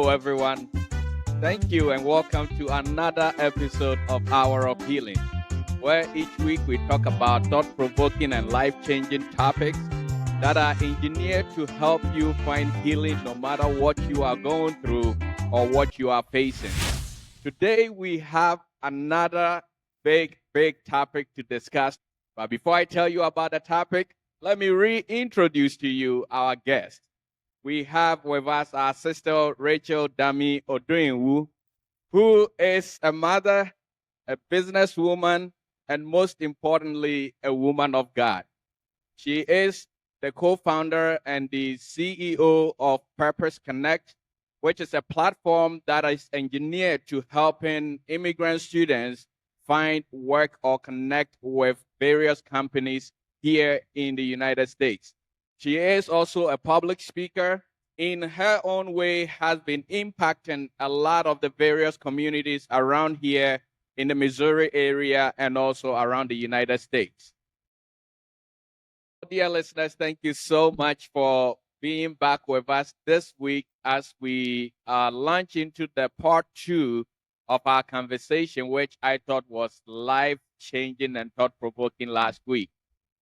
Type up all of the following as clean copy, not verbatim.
everyone. Thank you and welcome to another episode of Hour of Healing, where each week we talk about thought-provoking and life-changing topics that are engineered to help you find healing no matter what you are going through or what you are facing. Today we have another big topic to discuss. But before I tell you about the topic, let me reintroduce to you our guest. We have with us our sister Rachel Dami Odoinwu, who is a mother, a businesswoman, and most importantly, a woman of God. She is the co-founder and the CEO of Purpose Connect, which is a platform that is engineered to helping immigrant students find work or connect with various companies here in the United States. She is also a public speaker. In her own way, has been impacting a lot of the various communities around here in the Missouri area and also around the United States. Dear listeners, thank you so much for being back with us this week as we launch into the part 2 of our conversation, which I thought was life-changing and thought-provoking last week.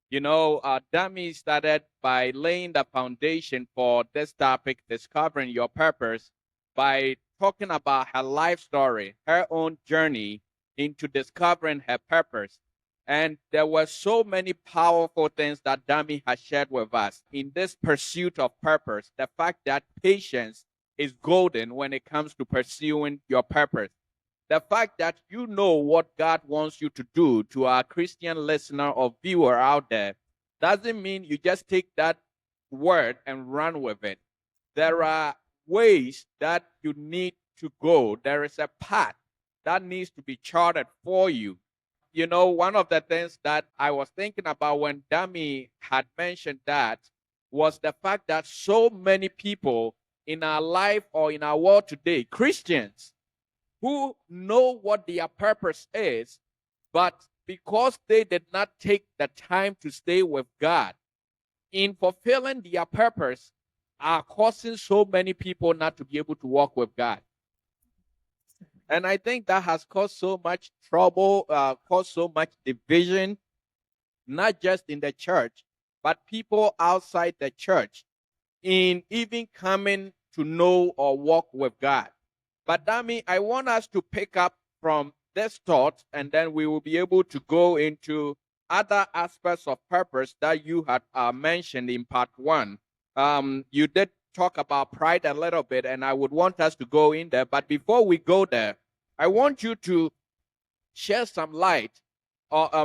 You know, Dami started by laying the foundation for this topic, discovering your purpose, by talking about her life story, her own journey into discovering her purpose. And there were so many powerful things that Dami has shared with us in this pursuit of purpose. The fact that patience is golden when it comes to pursuing your purpose. The fact that you know what God wants you to do, to our Christian listener or viewer out there, doesn't mean you just take that word and run with it. There are ways that you need to go. There is a path that needs to be charted for you. You know, one of the things that I was thinking about when Dami had mentioned that was the fact that so many people in our life or in our world today, Christians, who know what their purpose is, but because they did not take the time to stay with God in fulfilling their purpose, are causing so many people not to be able to walk with God. And I think that has caused so much trouble, caused so much division, not just in the church, but people outside the church in even coming to know or walk with God. But Dami, I want us to pick up from this thought, and then we will be able to go into other aspects of purpose that you had mentioned in part 1. You did talk about pride a little bit, and I would want us to go in there. But before we go there, I want you to share some light,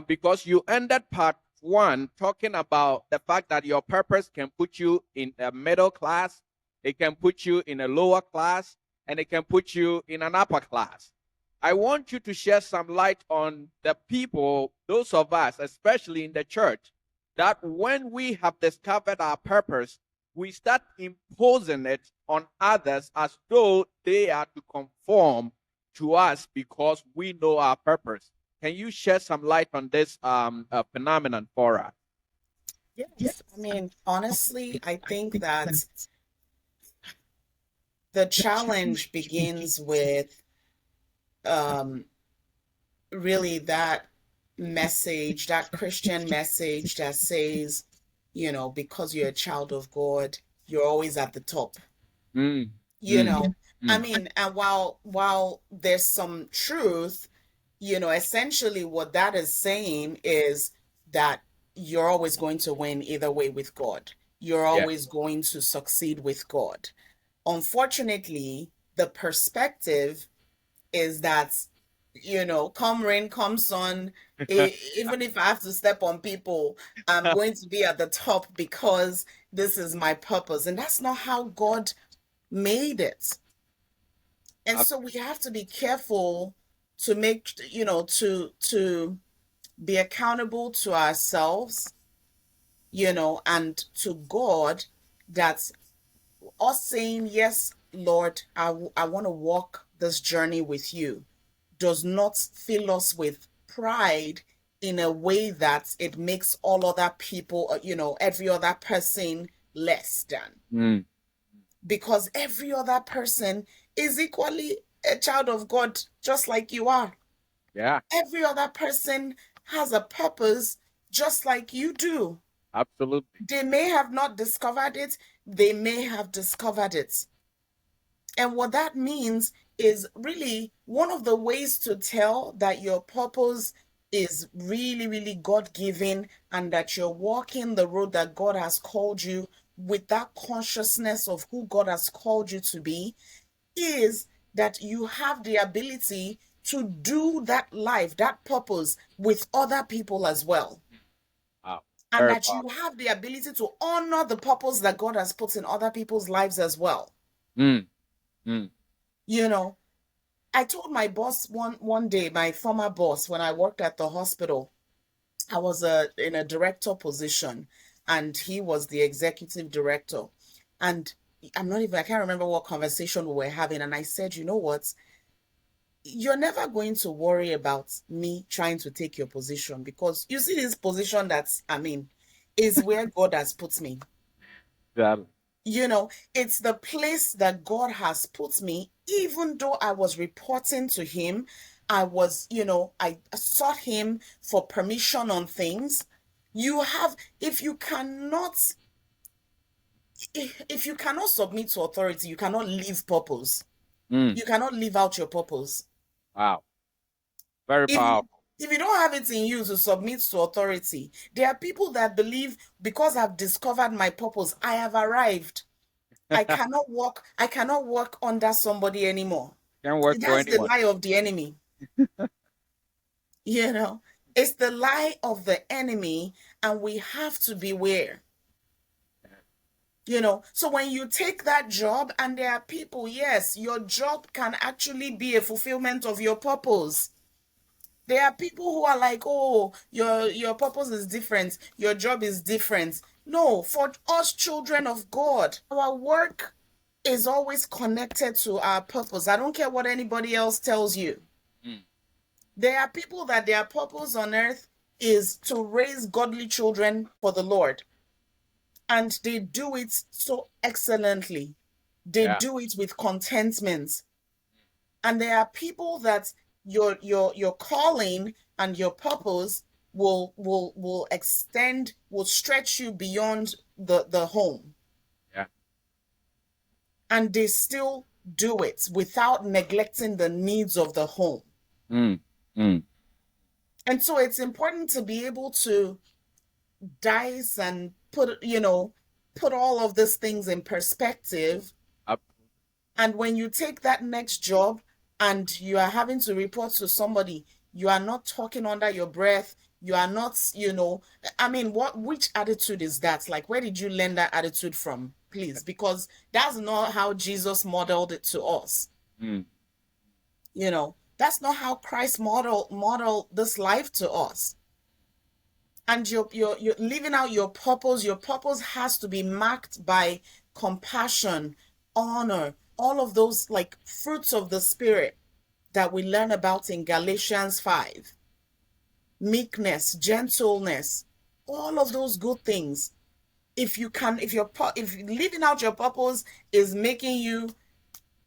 because you ended part 1 talking about the fact that your purpose can put you in a middle class, it can put you in a lower class, and it can put you in an upper class. I want you to share some light on the people, those of us, especially in the church, that when we have discovered our purpose, we start imposing it on others as though they are to conform to us because we know our purpose. Can you share some light on this phenomenon for us? Yes. I mean, honestly, I think that the challenge begins with really that message, that Christian message that says, because you're a child of God, you're always at the top. Mm, You mm, know, I mm. mean, and while there's some truth, essentially what that is saying is that you're always going to win either way with God. You're Yeah. always going to succeed with God. Unfortunately, the perspective is that, come rain, come sun, even if I have to step on people, I'm going to be at the top because this is my purpose. And that's not how God made it. And so we have to be careful to make, to be accountable to ourselves, and to God, that us saying, yes, Lord, I want to walk this journey with you, does not fill us with pride in a way that it makes all other people, every other person less than. Mm, Because every other person is equally a child of God, just like you are. Yeah. Every other person has a purpose, just like you do. Absolutely. They may have not discovered it, they may have discovered it. And what that means is really one of the ways to tell that your purpose is really, really God given and that you're walking the road that God has called you with that consciousness of who God has called you to be is that you have the ability to do that life, that purpose with other people as well. Wow. And Very that you powerful. have the ability to honor the purpose that God has put in other people's lives as well. Mm, mm, You know, I told my boss one day, my former boss, when I worked at the hospital, I was in a director position, and he was the executive director. And I can't remember what conversation we were having. And I said, you know what? You're never going to worry about me trying to take your position because you see this position is where God has put me. exactly. It's the place that God has put me, even though I was reporting to him. I sought him for permission on things. You have, if you cannot submit to authority, you cannot live purpose. Mm, You cannot live out your purpose. wow. Very If you, powerful. if you don't have it in you to submit to authority, there are people that believe because I've discovered my purpose, I have arrived. I cannot work under somebody anymore. Can't work for That's the anyone. lie of the enemy. You know, it's the lie of the enemy, and we have to beware. So when you take that job, and there are people, yes, your job can actually be a fulfillment of your purpose. There are people who are like, oh, your purpose is different, your job is different. No, for us children of God, our work is always connected to our purpose. I don't care what anybody else tells you. Mm, There are people that their purpose on earth is to raise godly children for the Lord. And they do it so excellently. They yeah. do it with contentment. And there are people that your calling and your purpose will extend, will stretch you beyond the home. Yeah. And they still do it without neglecting the needs of the home. Mm, mm, And so it's important to be able to dice and put all of these things in perspective. up, And when you take that next job and you are having to report to somebody, you are not talking under your breath. You are not, which attitude is that? Like, where did you learn that attitude from? Please, because that's not how Jesus modeled it to us. mm, That's not how Christ modeled this life to us. And you're living out your purpose. Your purpose has to be marked by compassion, honor, all of those like fruits of the spirit that we learn about in Galatians 5. Meekness, gentleness, all of those good things. If living out your purpose is making you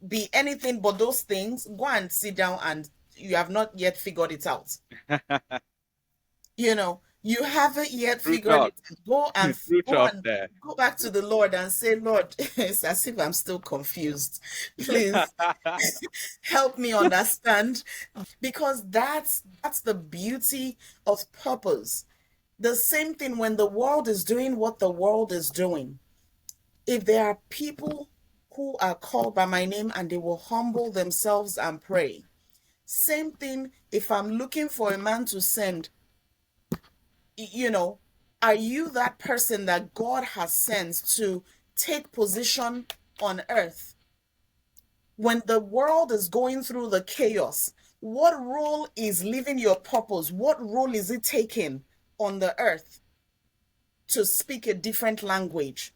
be anything but those things, go and sit down, and you have not yet figured it out. You haven't yet true figured talk. it. Go and True go talk and there. go back to the Lord and say, Lord, it's as if I'm still confused. Please help me understand, because that's the beauty of purpose. The same thing when the world is doing what the world is doing. If there are people who are called by my name and they will humble themselves and pray. Same thing if I'm looking for a man to send, are you that person that God has sent to take position on earth? When the world is going through the chaos, what role is living your purpose? What role is it taking on the earth to speak a different language?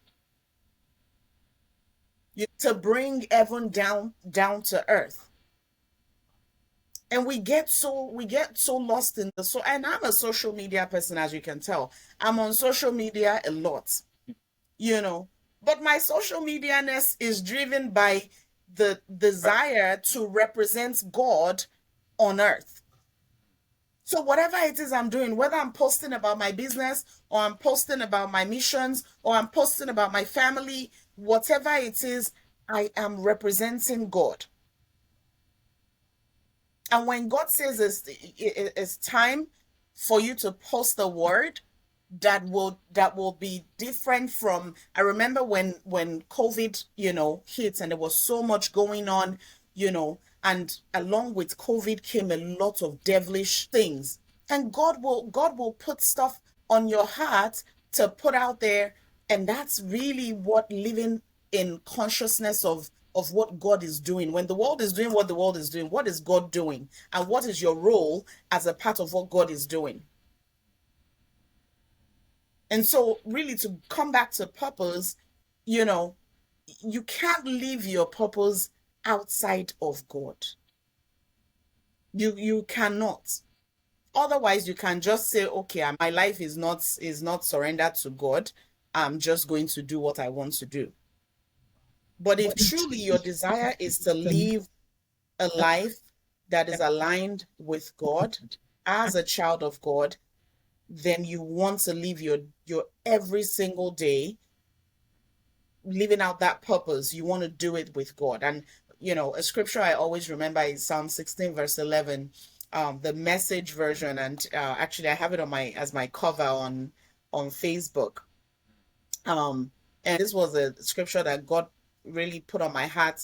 To bring heaven down to earth. And we get so lost in and I'm a social media person, as you can tell. I'm on social media a lot, but my social media-ness is driven by the desire to represent God on earth. So whatever it is I'm doing, whether I'm posting about my business or I'm posting about my missions or I'm posting about my family, whatever it is, I am representing God. And when God says it's time for you to post a word that will be different from, I remember when COVID, hit and there was so much going on, and along with COVID came a lot of devilish things. And God will put stuff on your heart to put out there, and that's really what living in consciousness of what God is doing. When the world is doing what the world is doing, what is God doing? And what is your role as a part of what God is doing? And so, really, to come back to purpose, you know, you can't live your purpose outside of God. You cannot. Otherwise, you can just say, okay, my life is not surrendered to God. I'm just going to do what I want to do. But if truly your desire is to live a life that is aligned with God as a child of God, then you want to live your every single day living out that purpose. You want to do it with God. And a scripture I always remember is Psalm 16 verse 11, the Message version. And actually I have it on my as my cover on Facebook. And this was a scripture that God really put on my heart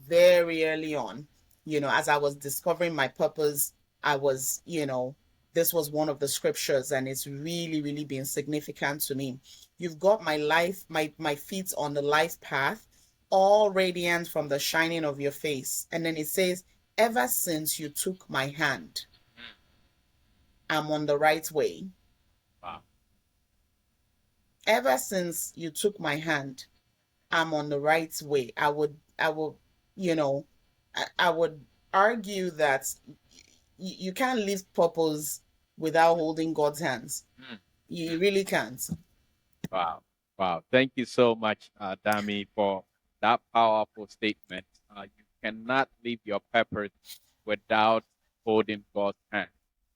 very early on. As I was discovering my purpose, I was, this was one of the scriptures, and it's really, really been significant to me. You've got my life, my feet on the life path, all radiant from the shining of your face. And then it says, ever since you took my hand, I'm on the right way. Wow. Ever since you took my hand, I'm on the right way. I would, I would argue that you can't live purpose without holding God's hands. You really can't. Wow. Wow. Thank you so much, Dami, for that powerful statement. You cannot live your purpose without holding God's hand.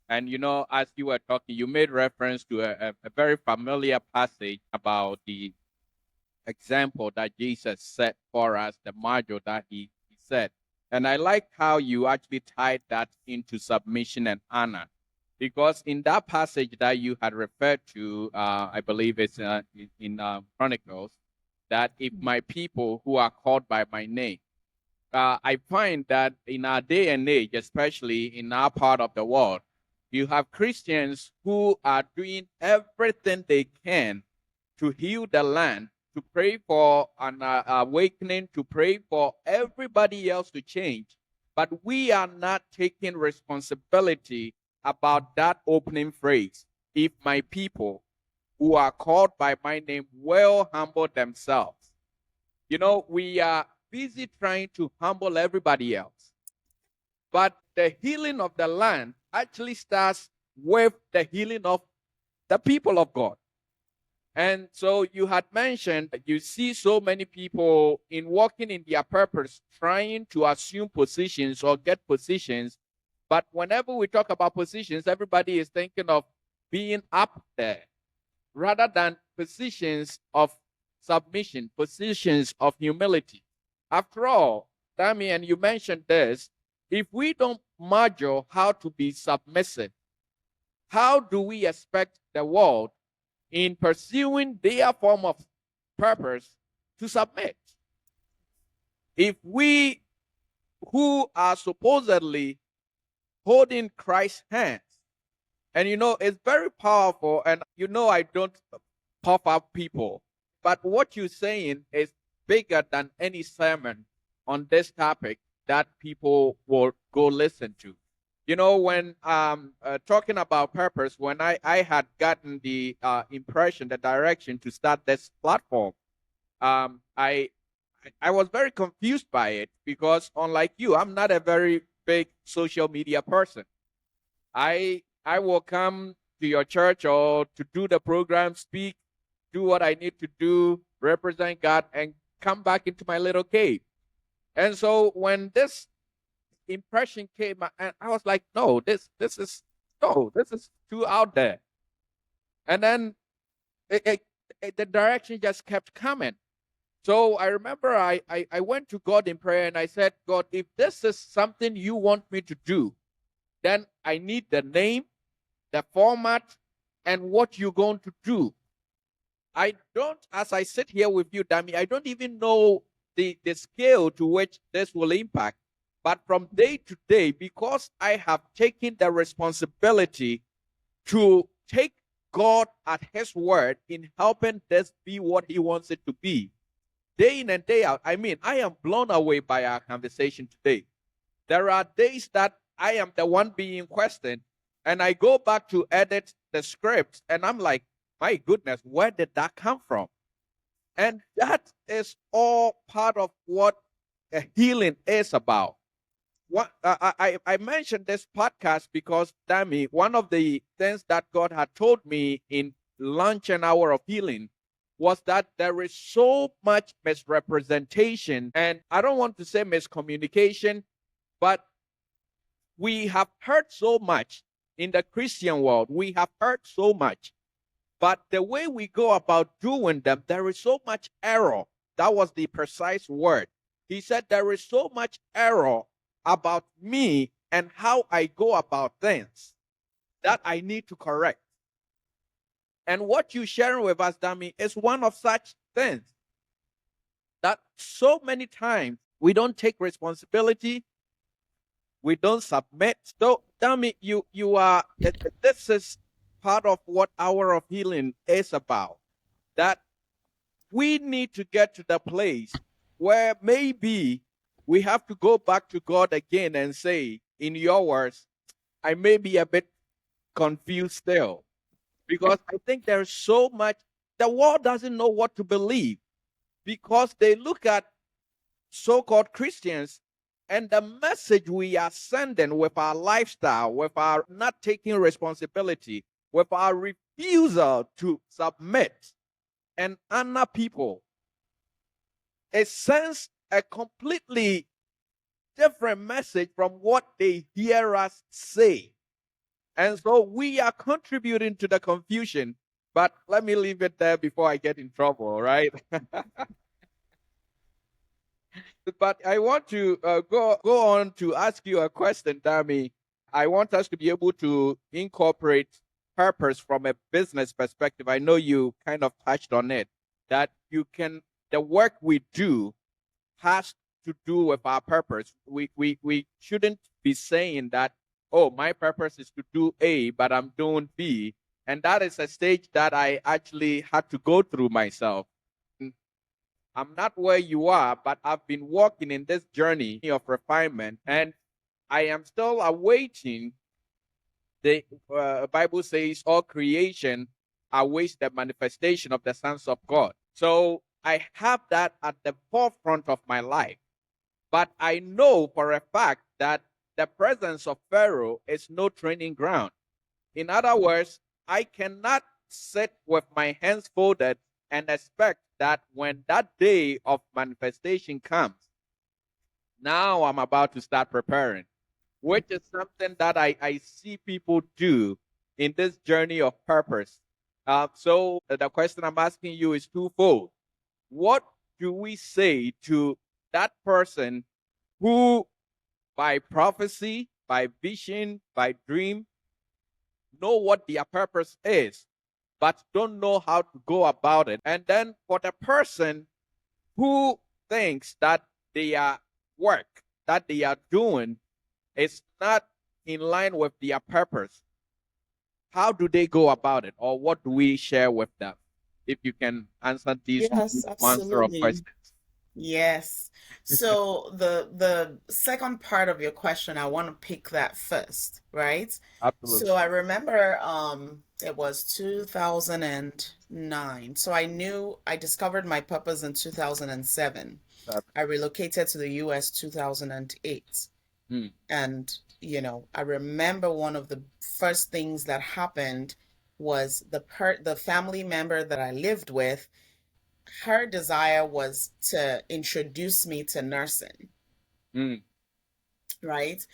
And as you were talking, you made reference to a very familiar passage about the example that Jesus set for us, the module that he said. And I like how you actually tied that into submission and honor. Because in that passage that you had referred to, I believe it's in Chronicles, that if my people who are called by my name, I find that in our day and age, especially in our part of the world, you have Christians who are doing everything they can to heal the land, to pray for an awakening, to pray for everybody else to change. But we are not taking responsibility about that opening phrase. If my people who are called by my name will humble themselves. We are busy trying to humble everybody else. But the healing of the land actually starts with the healing of the people of God. And so you had mentioned that you see so many people in walking in their purpose, trying to assume positions or get positions. But whenever we talk about positions, everybody is thinking of being up there rather than positions of submission, positions of humility. After all, Damian, you mentioned this. If we don't model how to be submissive, how do we expect the world in pursuing their form of purpose to submit? If we who are supposedly holding Christ's hands, and it's very powerful, and I don't puff up people, but what you're saying is bigger than any sermon on this topic that people will go listen to. When talking about purpose, when I had gotten the impression, the direction to start this platform, I was very confused by it because, unlike you, I'm not a very big social media person. I will come to your church or to do the program, speak, do what I need to do, represent God, and come back into my little cave. And so when this impression came, and I was like, no, this is too out there. And then the direction just kept coming. So I remember I went to God in prayer and I said, God, if this is something you want me to do, then I need the name, the format, and what you're going to do. I don't, as I sit here with you, Dami, I don't even know the scale to which this will impact. But from day to day, because I have taken the responsibility to take God at His word in helping this be what He wants it to be, day in and day out. I mean, I am blown away by our conversation today. There are days that I am the one being questioned, and I go back to edit the script, and I'm like, my goodness, where did that come from? And that is all part of what a healing is about. What I mentioned this podcast because, Dami, one of the things that God had told me in Lunch and Hour of Healing was that there is so much misrepresentation, and I don't want to say miscommunication, but we have heard so much in the Christian world. We have heard so much, but the way we go about doing them, there is so much error. That was the precise word. He said, there is so much error about me and how I go about things that I need to correct. And what you sharing with us, Dami, is one of such things that so many times we don't take responsibility, we don't submit. So, Dami, you are. This is part of what Hour of Healing is about. That we need to get to the place where maybe we have to go back to God again and say, in your words, I may be a bit confused still. Because I think there's so much, the world doesn't know what to believe because they look at so called Christians and the message we are sending with our lifestyle, with our not taking responsibility, with our refusal to submit and honor people. It sends a completely different message from what they hear us say. And so we are contributing to the confusion. But let me leave it there before I get in trouble, right? But I want to go on to ask you a question, Dami. I want us to be able to incorporate purpose from a business perspective. I know you kind of touched on it, that you can, the work we do has to do with our purpose. We shouldn't be saying that, oh, my purpose is to do A, but I'm doing B. And that is a stage that I actually had to go through myself. I'm not where you are, but I've been walking in this journey of refinement, and I am still awaiting. The Bible says all creation awaits the manifestation of the sons of God. So I have that at the forefront of my life. But I know for a fact that the presence of Pharaoh is no training ground. In other words, I cannot sit with my hands folded and expect that when that day of manifestation comes, now I'm about to start preparing, which is something that I see people do in this journey of purpose. So the question I'm asking you is twofold. What do we say to that person who, by prophecy, by vision, by dream, know what their purpose is, but don't know how to go about it? And then for the person who thinks that their work that they are doing is not in line with their purpose, how do they go about it? Or what do we share with them? If you can answer these Yes, monster of absolutely. questions. Yes. So the second part of your question, I want to pick that first, right? So Absolutely. I remember it was 2009. So I discovered my purpose in 2007. I relocated to the US 2008. Hmm. And, I remember one of the first things that happened was the family member that I lived with, her desire was to introduce me to nursing. Mm, right?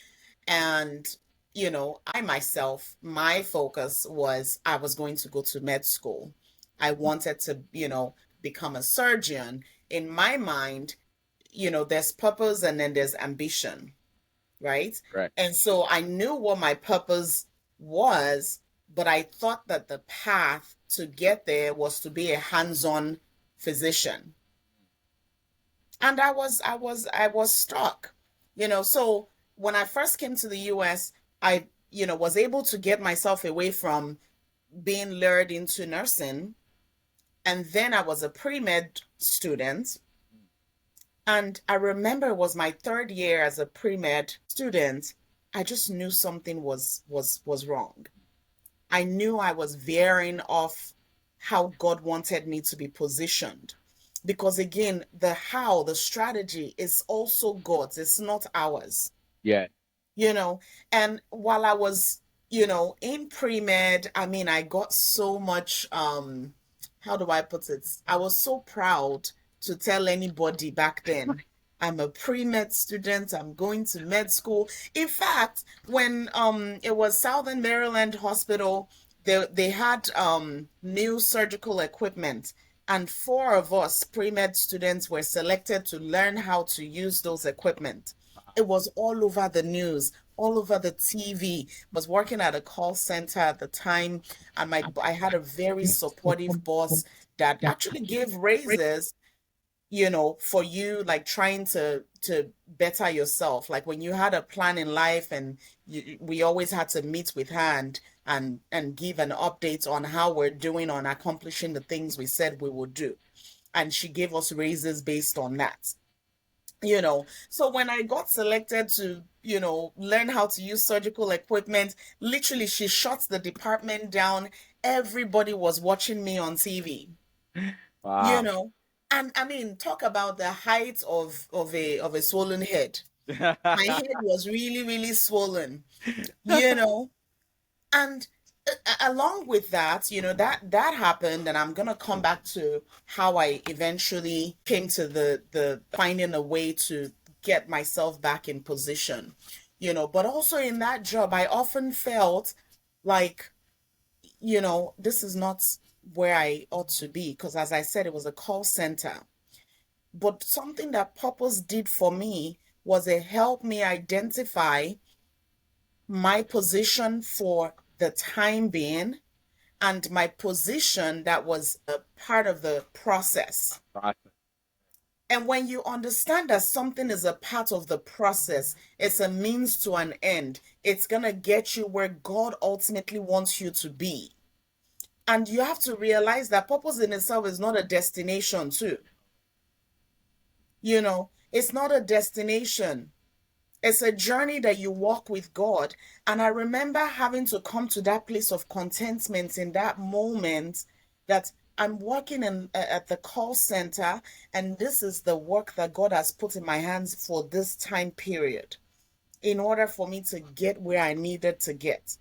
And, I myself, my focus was I was going to go to med school. I wanted to, become a surgeon. In my mind, there's purpose and then there's ambition, right? right. And so I knew what my purpose was, but I thought that the path to get there was to be a hands-on physician. And I was stuck. So when I first came to the US, I, was able to get myself away from being lured into nursing. And then I was a pre-med student. And I remember it was my third year as a pre-med student. I just knew something was wrong. I knew I was veering off how God wanted me to be positioned. Because again, the how, the strategy is also God's, it's not ours Yeah. you know and while I was in pre-med, I mean, I got so much, how do I put it, I was so proud to tell anybody back then, I'm a pre-med student, I'm going to med school. In fact, when it was Southern Maryland Hospital, they had new surgical equipment, and four of us pre-med students were selected to learn how to use those equipment. It was all over the news, all over the TV. I was working at a call center at the time, and I had a very supportive boss that actually gave raises, for you, like trying to better yourself. Like when you had a plan in life, and we always had to meet with her and give an update on how we're doing on accomplishing the things we said we would do. And she gave us raises based on that. So when I got selected to learn how to use surgical equipment, literally she shut the department down. Everybody was watching me on TV. you Wow. know and I mean, talk about the height of a swollen head. My head was really, really swollen. you know and along with that, that happened, and I'm gonna come back to how I eventually came to the finding a way to get myself back in position. But also in that job, I often felt like, this is not where I ought to be, because as I said, it was a call center. But something that purpose did for me was it helped me identify my position for the time being, and my position that was a part of the process. Process. And when you understand that something is a part of the process, it's a means to an end, it's going to get you where God ultimately wants you to be. And you have to realize that purpose in itself is not a destination, too. It's not a destination. It's a journey that you walk with God. And I remember having to come to that place of contentment in that moment, that I'm working at the call center, and this is the work that God has put in my hands for this time period in order for me to get where I needed to get.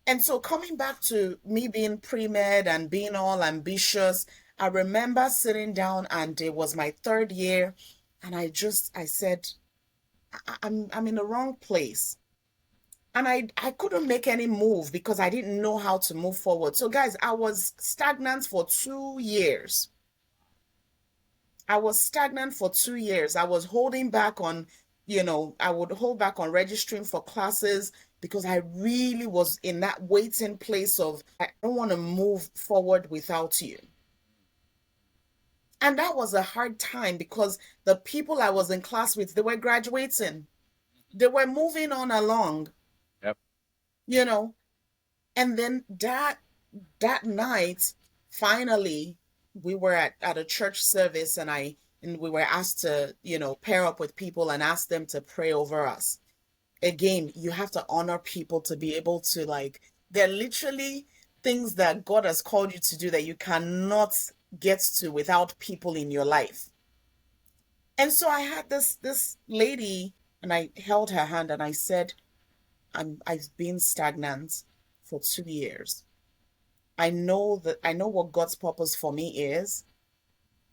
And so coming back to me being pre-med and being all ambitious, I remember sitting down, and it was my third year, and I said, I'm in the wrong place. And I couldn't make any move because I didn't know how to move forward. So guys, I was stagnant for 2 years. I was stagnant for 2 years. I was holding back on, I would hold back on registering for classes because I really was in that waiting place of, I don't want to move forward without you. And that was a hard time because the people I was in class with, they were graduating. They were moving on along, Yep. you know. And then that night, finally, we were at a church service, and we were asked to, pair up with people and ask them to pray over us. Again, you have to honor people to be able to, like, they're literally things that God has called you to do that you cannot get to without people in your life. And so I had this lady, and I held her hand and I said, I've been stagnant for 2 years. I know what God's purpose for me is,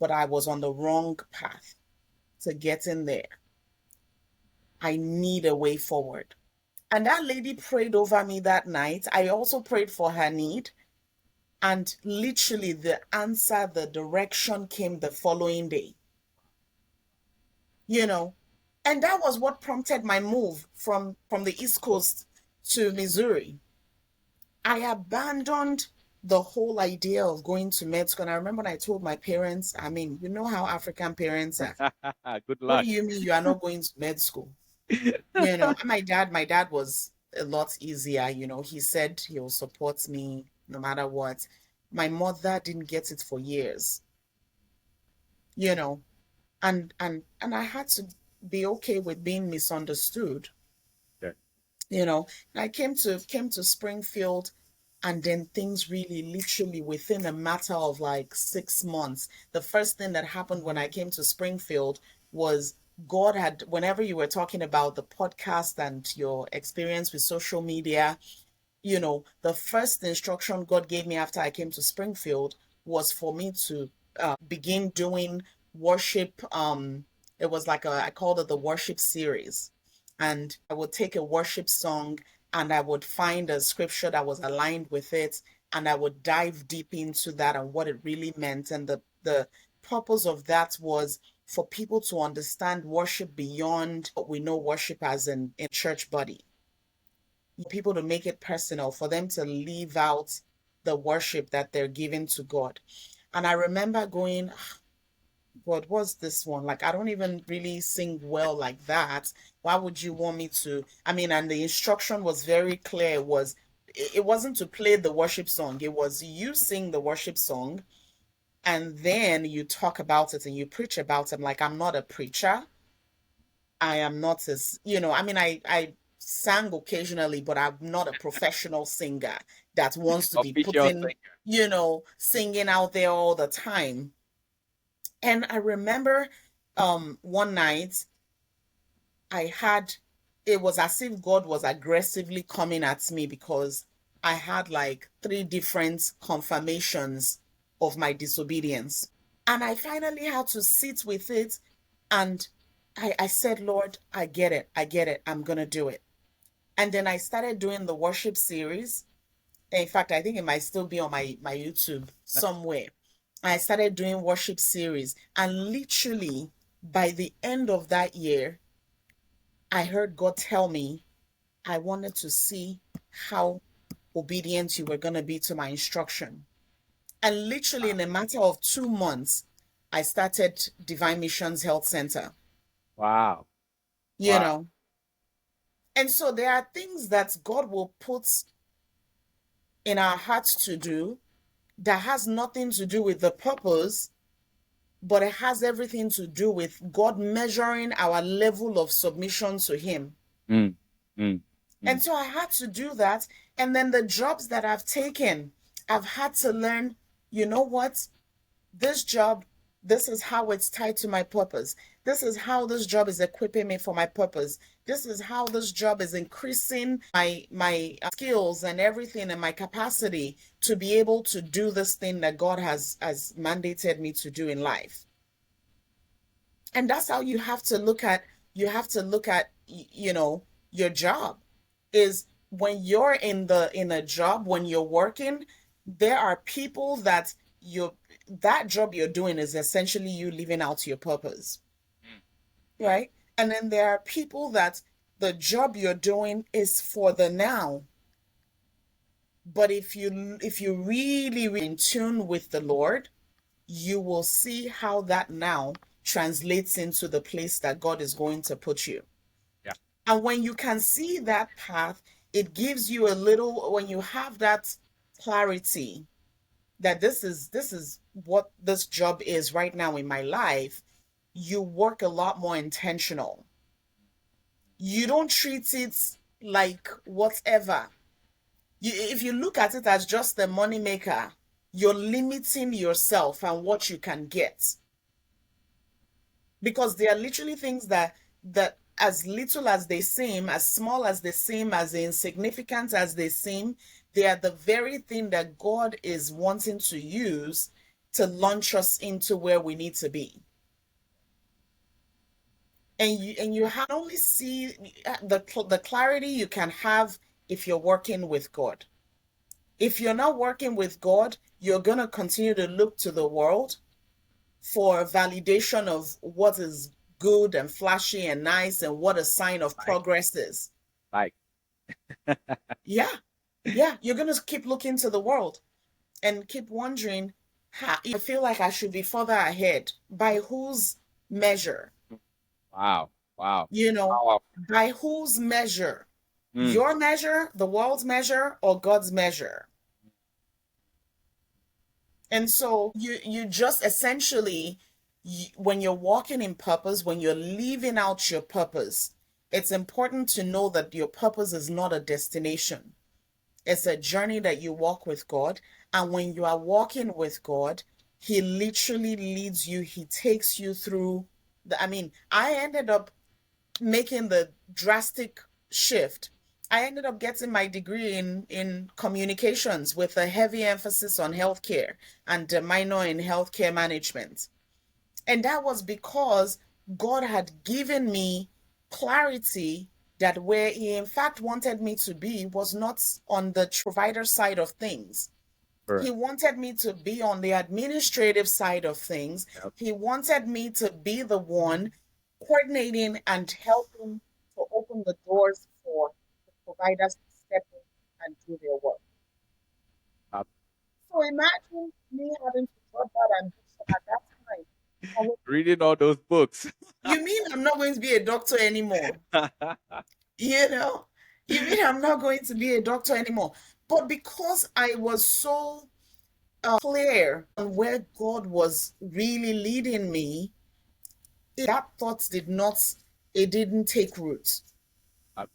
but I was on the wrong path to getting there. I need a way forward. And that lady prayed over me that night. I also prayed for her need. And literally, the answer, the direction came the following day, you know. And that was what prompted my move from the East Coast to Missouri. I abandoned the whole idea of going to med school. And I remember when I told my parents, I mean, you know how African parents are. Good What do luck. you mean you are not going to med school? You know, and my dad was a lot easier, you know. He said he'll support me no matter what. My mother didn't get it for years, you know, and I had to be okay with being misunderstood, Okay. you know. And I came to Springfield, and then things really literally within a matter of like 6 months. The first thing that happened when I came to Springfield was God had, whenever you were talking about the podcast and your experience with social media, you know, the first instruction God gave me after I came to Springfield was for me to begin doing worship. It was like I called it the worship series. And I would take a worship song and I would find a scripture that was aligned with it. And I would dive deep into that and what it really meant. And the purpose of that was for people to understand worship beyond what we know worship as in church body, people to make it personal, for them to leave out the worship that they're giving to God. And I remember going, God, what's this one? Like, I don't even really sing well like that. Why would you want me to? I mean, and the instruction was very clear. It wasn't to play the worship song. It was you sing the worship song and then you talk about it and you preach about it. I'm like, I'm not a preacher. I am not as, you know, I mean, I sang occasionally, but I'm not a professional singer that wants to be Official putting, singer. singing out there all the time. And I remember one night I had, it was as if God was aggressively coming at me because I had like three different confirmations of my disobedience. And I finally had to sit with it. And I said, Lord, I get it. I get it. I'm going to do it. And then I started doing the worship series. In fact, I think it might still be on my YouTube somewhere. I started doing worship series. And literally, by the end of that year, I heard God tell me I wanted to see how obedient you were going to be to my instruction. And literally, in a matter of 2 months, I started Divine Missions Health Center, Wow. you Wow. know. And so there are things that God will put in our hearts to do that has nothing to do with the purpose, but it has everything to do with God measuring our level of submission to Him. Mm, mm, And mm. so I had to do that. And then the jobs that I've taken, I've had to learn, you know what? This job, this is how it's tied to my purpose. This is how this job is equipping me for my purpose. This is how this job is increasing my skills and everything and my capacity to be able to do this thing that God has mandated me to do in life. And that's how you have to look at your job is when you're in a job, when you're working, there are people that you that job you're doing is essentially you living out your purpose, Mm. right? And then there are people that the job you're doing is for the now. But if you really, really in tune with the Lord, you will see how that now translates into the place that God is going to put you. Yeah. And when you can see that path, it gives you a little, when you have that clarity that this is what this job is right now in my life, you work a lot more intentional. You don't treat it like whatever. If you look at it as just the money maker, you're limiting yourself and what you can get. Because there are literally things that as little as they seem, as small as they seem, as insignificant as they seem, they are the very thing that God is wanting to use to launch us into where we need to be. And you can only see the clarity you can have if you're working with God. If you're not working with God, you're going to continue to look to the world for validation of what is good and flashy and nice and what a sign of Like, progress is. like, Yeah. Yeah. You're going to keep looking to the world and keep wondering, how, I feel like I should be further ahead. By whose measure? wow, wow, You know, powerful. by whose measure? Mm, Your measure, the world's measure, or God's measure? And so you just essentially, when you're walking in purpose, when you're living out your purpose, it's important to know that your purpose is not a destination. It's a journey that you walk with God. And when you are walking with God, He literally leads you, He takes you through I ended up making the drastic shift. I ended up getting my degree in communications with a heavy emphasis on healthcare and a minor in healthcare management. And that was because God had given me clarity that where He in fact wanted me to be was not on the provider side of things. He correct. wanted me to be on the administrative side of things. Yep. He wanted me to be the one coordinating and helping to open the doors for the providers to step in and do their work. Uh, So imagine me having to drop that ambition at that time. reading all those books. You mean I'm not going to be a doctor anymore? You know? You mean I'm not going to be a doctor anymore? But because I was so clear on where God was really leading me, that thought it didn't take root. Uh,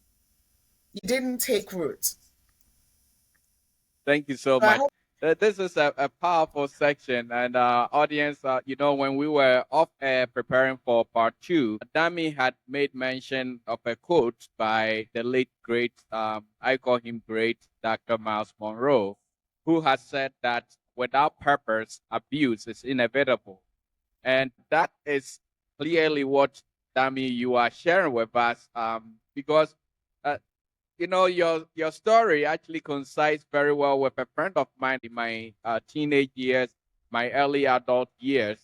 It didn't take root. Thank you so So I much. hope, This is a powerful section. And audience, when we were off air preparing for part two, Dami had made mention of a quote by the late, great, I call him great, Dr. Myles Monroe, who has said that without purpose, abuse is inevitable. And that is clearly what, Dami, you are sharing with us, because uh, your story actually coincides very well with a friend of mine in my teenage years, my early adult years.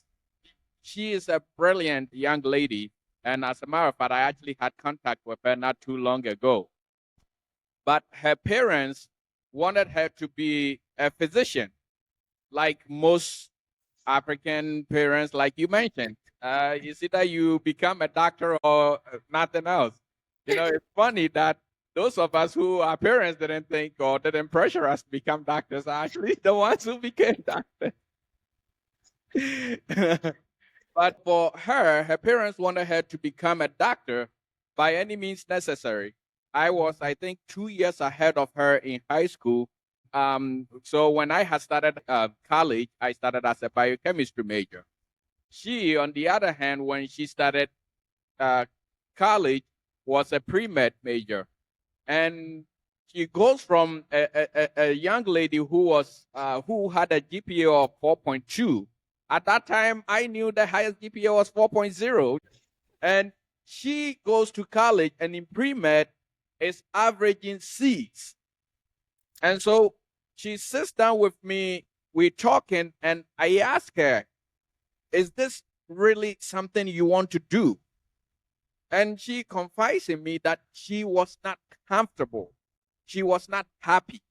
She is a brilliant young lady, and as a matter of fact, I actually had contact with her not too long ago. But her parents wanted her to be a physician, like most African parents, like you mentioned. It's either you become a doctor or nothing else. It's funny that those of us who our parents didn't think or didn't pressure us to become doctors are actually the ones who became doctors. But for her, her parents wanted her to become a doctor by any means necessary. I was, I think, 2 years ahead of her in high school. So when I had started college, I started as a biochemistry major. She, on the other hand, when she started uh, college, was a pre-med major. And she goes from a young lady who had a GPA of 4.2. At that time, I knew the highest GPA was 4.0. And she goes to college and in pre-med is averaging C's. And so she sits down with me, we're talking, and I ask her, is this really something you want to do? And she confides in me that she was not comfortable. She was not happy.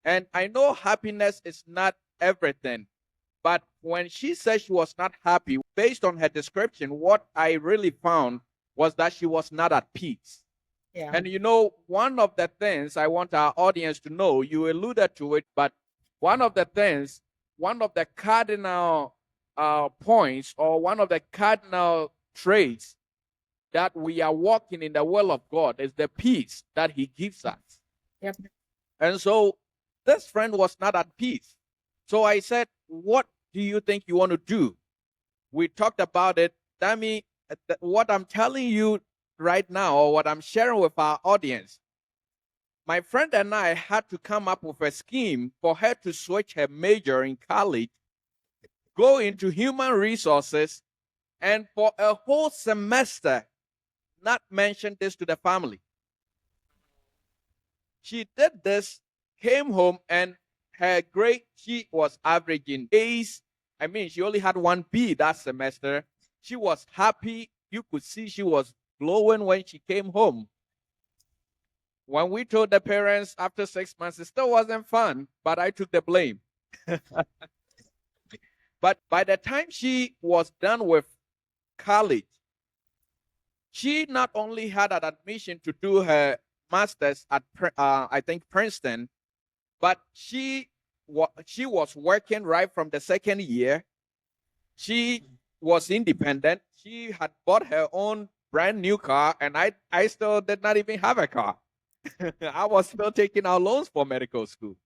And I know happiness is not everything. But when she said she was not happy, based on her description, what I really found was that she was not at peace. yeah, And one of the things I want our audience to know, you alluded to it, but one of the things, one of the cardinal points, or one of the cardinal traits that we are walking in the will of God is the peace that He gives us. yep, And so this friend was not at peace. So I said, what do you think you want to do? We talked about it. Dami, what I'm telling you right now, or what I'm sharing with our audience, my friend and I had to come up with a scheme for her to switch her major in college, go into human resources, and for a whole semester not mention this to the family. She did this, came home, and her grade, she was averaging A's. I mean, she only had one B that semester. She was happy. You could see she was glowing when she came home. When we told the parents after 6 months, it still wasn't fun, but I took the blame. But by the time she was done with college, she not only had an admission to do her master's at, I think, Princeton, but she was working right from the second year. She was independent. She had bought her own brand new car, and I still did not even have a car. I was still taking out loans for medical school.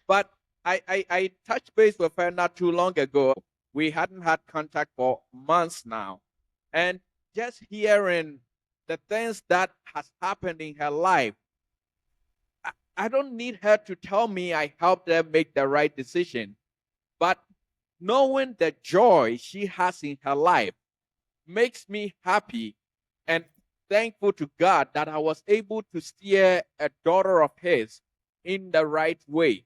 But I touched base with her not too long ago. We hadn't had contact for months now. And just hearing the things that has happened in her life, I don't need her to tell me I helped her make the right decision. But knowing the joy she has in her life makes me happy and thankful to God that I was able to steer a daughter of his in the right way.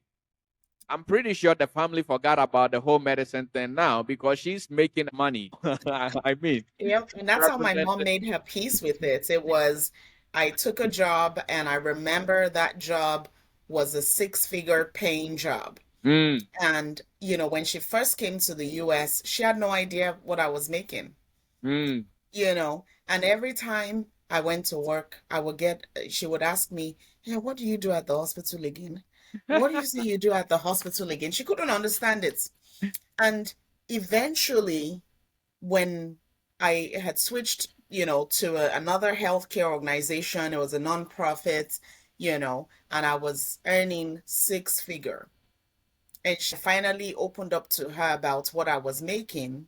I'm pretty sure the family forgot about the whole medicine thing now because she's making money. I mean, Yep, and that's how my mom represented. made her peace with it. It was, I took a job, and I remember that job was a six-figure paying job. Mm, And, when she first came to the US, she had no idea what I was making, mm. and every time I went to work, she would ask me, yeah, what do you do at the hospital again? What do you say you do at the hospital again? She couldn't understand it. And eventually, when I had switched, to another healthcare organization, it was a nonprofit, and I was earning six figure. And she finally opened up to her about what I was making.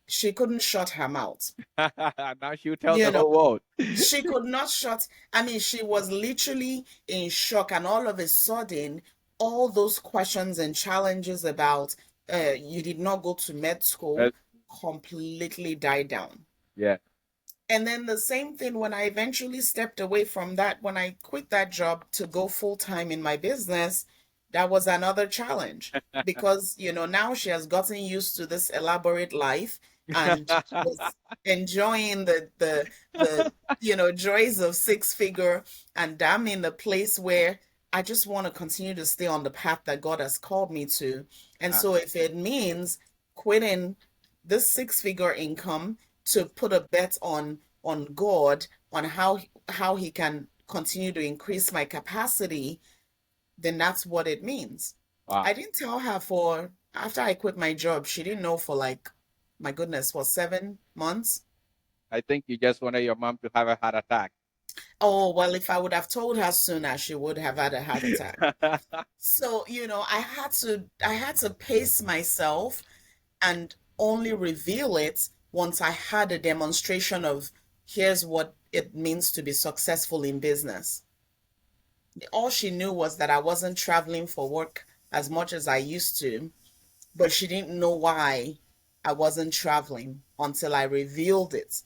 She couldn't shut her mouth. Now she'll tell You the know, whole world. she could not shut. I mean, she was literally in shock, and all of a sudden, all those questions and challenges about you did not go to med school Yes, completely died down. yeah. And then the same thing when I eventually stepped away from that, when I quit that job to go full time in my business, that was another challenge because, now she has gotten used to this elaborate life and was enjoying the joys of six figure, and I'm in the place where I just want to continue to stay on the path that God has called me to. And Ah, so if it means quitting this six figure income to put a bet on God, on how he can continue to increase my capacity, then that's what it means. wow. I didn't tell her for after I quit my job. She didn't know for like, my goodness, for 7 months. I think you just wanted your mom to have a heart attack. Oh, well, if I would have told her sooner, she would have had a heart attack. So, I had to pace myself and only reveal it once I had a demonstration of, here's what it means to be successful in business. All she knew was that I wasn't traveling for work as much as I used to, but she didn't know why I wasn't traveling until I revealed it,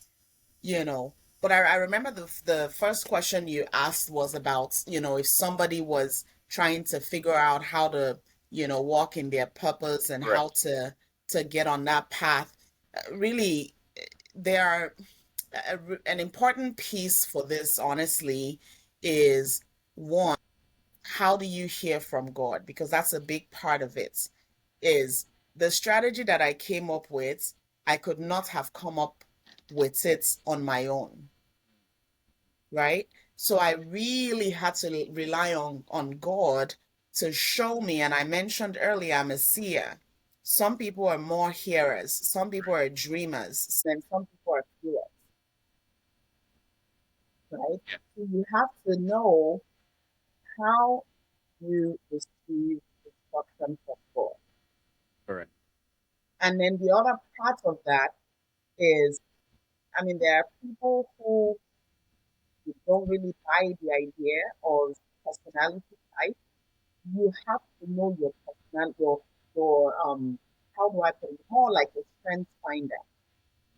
you know. But I remember the first question you asked was about, if somebody was trying to figure out how to, walk in their purpose and Correct. how to get on that path. Really, there are an important piece for this, honestly, is one, how do you hear from God? Because that's a big part of it. Is the strategy that I came up with, I could not have come up with it on my own, right? So I really had to rely on God to show me. And I mentioned earlier, I'm a seer. Some people are more hearers, some people are dreamers, and some people are doers, right? Yeah, So you have to know how you receive instruction from God. correct. And then the other part of that is, I mean, there are people who don't really buy the idea of personality type. You have to know your personality, your how do I put it? More like a strength finder.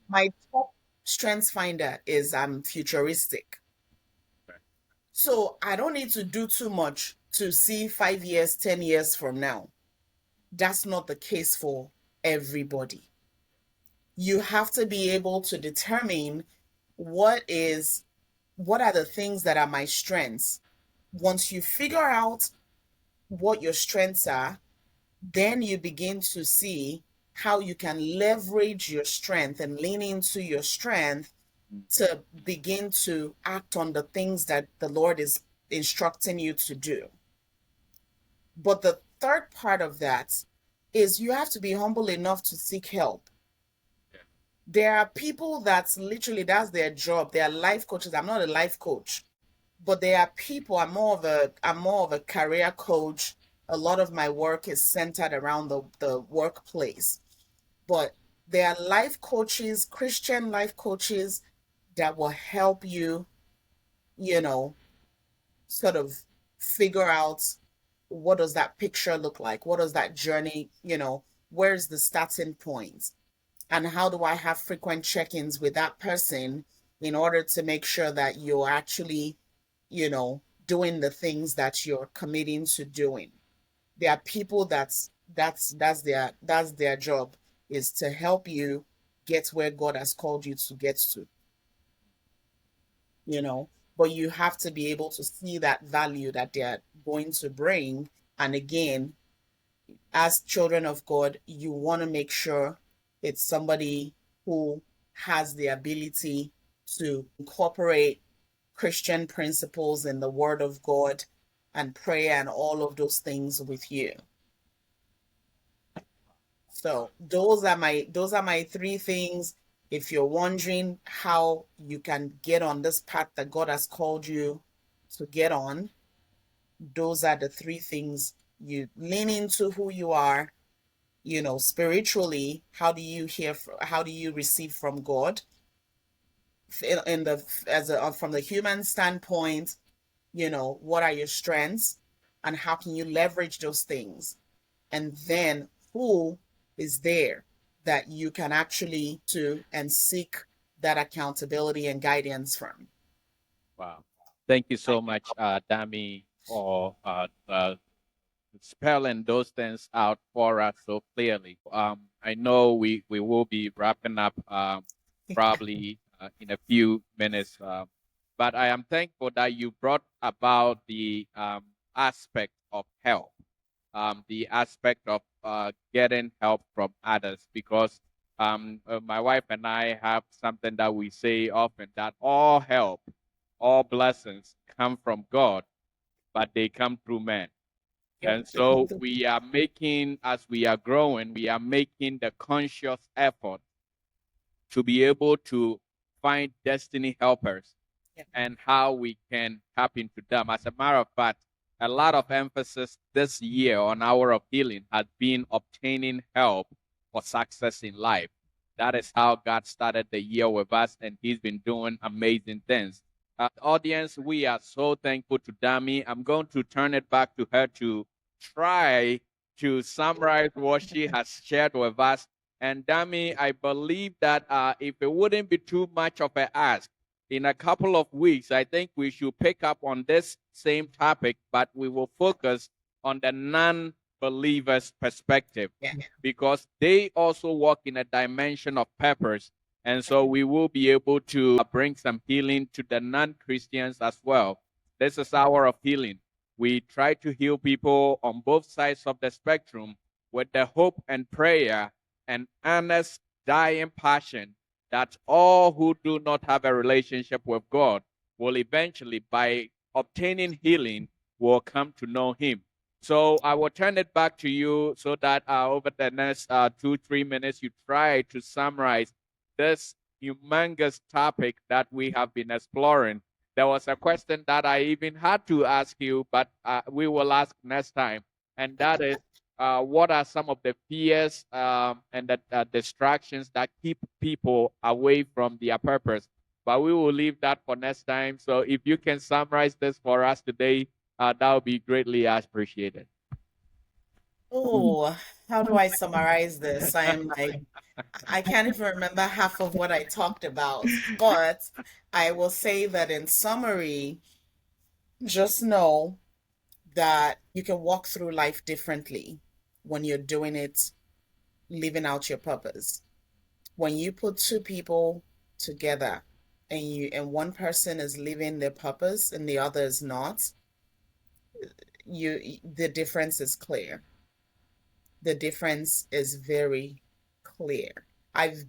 My top Strengths Finder is futuristic. So I don't need to do too much to see 5 years, 10 years from now. That's not the case for everybody. You have to be able to determine what is what are the things that are my strengths. Once you figure out what your strengths are, then you begin to see how you can leverage your strength and lean into your strength to begin to act on the things that the Lord is instructing you to do. But the third part of that is you have to be humble enough to seek help. There are people that's literally that's their job. They are life coaches. I'm not a life coach, but there are people. I'm more of a career coach. A lot of my work is centered around the workplace. But there are life coaches, Christian life coaches that will help you, you know, sort of figure out what does that picture look like? What does that journey, where's the starting point? And how do I have frequent check-ins with that person in order to make sure that you're actually, doing the things that you're committing to doing? There are people that's their job is to help you get where God has called you to get to, you know. But you have to be able to see that value that they're going to bring. And again, as children of God, you want to make sure it's somebody who has the ability to incorporate Christian principles in the Word of God and prayer and all of those things with you. So those are my three things. If you're wondering how you can get on this path that God has called you to get on, those are the three things. You lean into who you are, spiritually. How do you receive from God? In the as a from the human standpoint, what are your strengths and how can you leverage those things? And then who is there that you can actually to and seek that accountability and guidance from? Wow. Thank you so much, Dami, for spelling those things out for us so clearly. I know we will be wrapping up probably in a few minutes, but I am thankful that you brought about the aspect of help, the aspect of getting help from others, because my wife and I have something that we say often, that all help, all blessings come from God, but they come through men. Yep. And so we are making, as we are growing, we are making the conscious effort to be able to find destiny helpers Yep. and how we can tap into them. As a matter of fact, a lot of emphasis this year on Hour of Healing has been obtaining help for success in life. That is how God started the year with us, and He's been doing amazing things. Audience, we are so thankful to Dami. I'm going to turn it back to her to try to summarize what she has shared with us. And Dami, I believe that if it wouldn't be too much of an ask, in a couple of weeks, I think we should pick up on this same topic, but we will focus on the non-believers' perspective, Yeah. because they also walk in a dimension of purpose. And so we will be able to bring some healing to the non-Christians as well. This is Hour of Healing. We try to heal people on both sides of the spectrum with the hope and prayer and earnest, dying passion that all who do not have a relationship with God will eventually, by obtaining healing, will come to know Him. So I will turn it back to you so that over the next 2-3 minutes, you try to summarize this humongous topic that we have been exploring. There was a question that I even had to ask you, but we will ask next time. And that is, what are some of the fears and the distractions that keep people away from their purpose? But we will leave that for next time. So if you can summarize this for us today, that would be greatly appreciated. Oh, how do I summarize this? I am like I can't even remember half of what I talked about, but I will say that in summary, just know that you can walk through life differently when you're doing it, living out your purpose. When you put two people together and one person is living their purpose and the other is not, the difference is clear. The difference is very clear. I've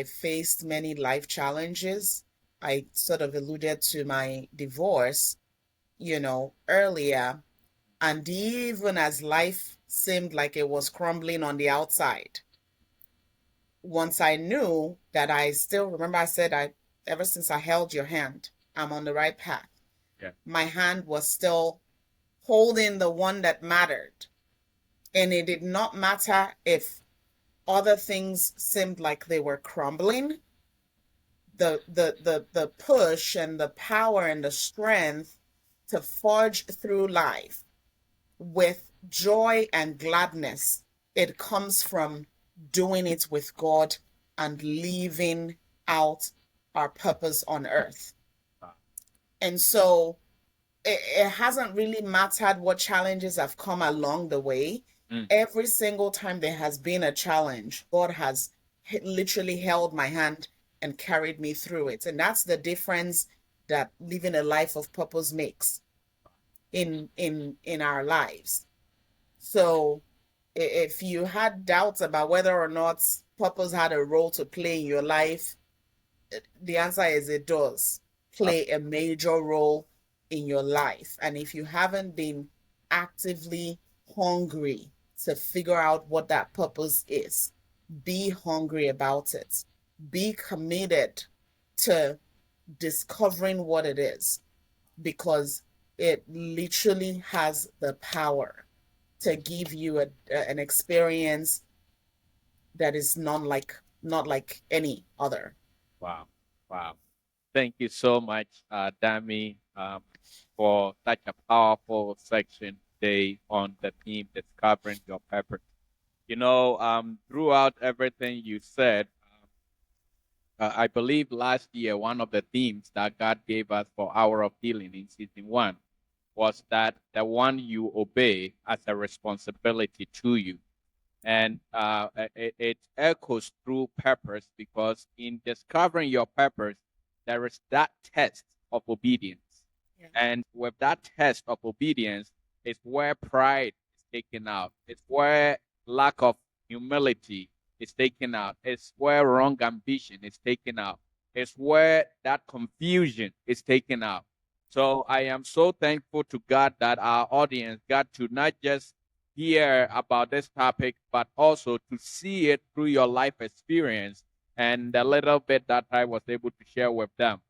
faced many life challenges. I sort of alluded to my divorce, earlier. And even as life seemed like it was crumbling on the outside, once I knew that I still remember, I said, ever since I held your hand, I'm on the right path. Yeah. My hand was still holding the one that mattered. And it did not matter if other things seemed like they were crumbling. The push and the power and the strength to forge through life with joy and gladness, it comes from doing it with God and living out our purpose on earth. And so it hasn't really mattered what challenges have come along the way. Every single time there has been a challenge, God has literally held my hand and carried me through it. And that's the difference that living a life of purpose makes in our lives. So if you had doubts about whether or not purpose had a role to play in your life, the answer is it does play a major role in your life. And if you haven't been actively hungry to figure out what that purpose is, be hungry about it. Be committed to discovering what it is, because it literally has the power to give you an experience that is not like any other. Wow. Wow. Thank you so much, Dami, for such a powerful section today on the theme discovering your purpose. Throughout everything you said, I believe last year one of the themes that God gave us for Hour of Healing in season 1 was that the one you obey as a responsibility to you. And it echoes through purpose, because in discovering your purpose, there is that test of obedience. Yeah. And with that test of obedience is where pride is taken out. It's where lack of humility is taken out. It's where wrong ambition is taken out. It's where that confusion is taken out. So I am so thankful to God that our audience got to not just hear about this topic, but also to see it through your life experience and the little bit that I was able to share with them.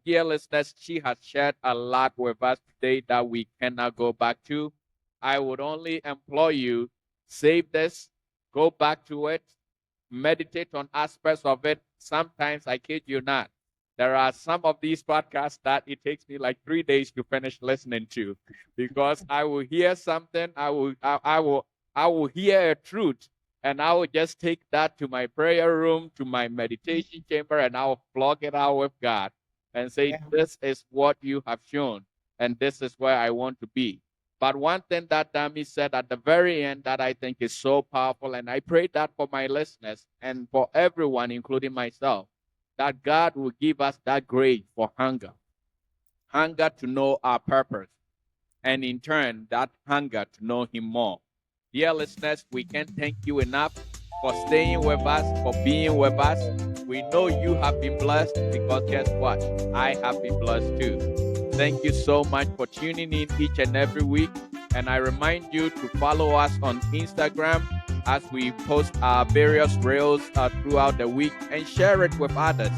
Dear listeners, she has shared a lot with us today that we cannot go back to. I would only implore you, save this, go back to it, meditate on aspects of it. Sometimes, I kid you not, there are some of these podcasts that it takes me like 3 days to finish listening to, because I will hear something, I will hear a truth, and I will just take that to my prayer room, to my meditation chamber, and I will plug it out with God and say, Yeah. this is what you have shown, and this is where I want to be. But one thing that Dami said at the very end that I think is so powerful, and I pray that for my listeners and for everyone, including myself, that God will give us that grace for hunger to know our purpose, and in turn, that hunger to know Him more. Dear listeners, we can't thank you enough for staying with us, for being with us. We know you have been blessed, because guess what? I have been blessed too. Thank you so much for tuning in each and every week. And I remind you to follow us on Instagram as we post our various reels throughout the week, and share it with others,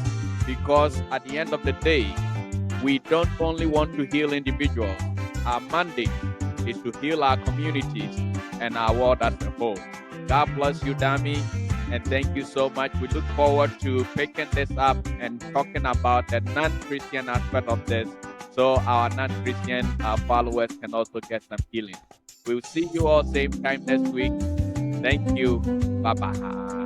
because at the end of the day, we don't only want to heal individuals. Our mandate is to heal our communities and our world as a whole. God bless you, Dami, and thank you so much. We look forward to picking this up and talking about the non-Christian aspect of this, so our non-Christian followers can also get some healing. We'll see you all same time next week. Thank you. Bye-bye.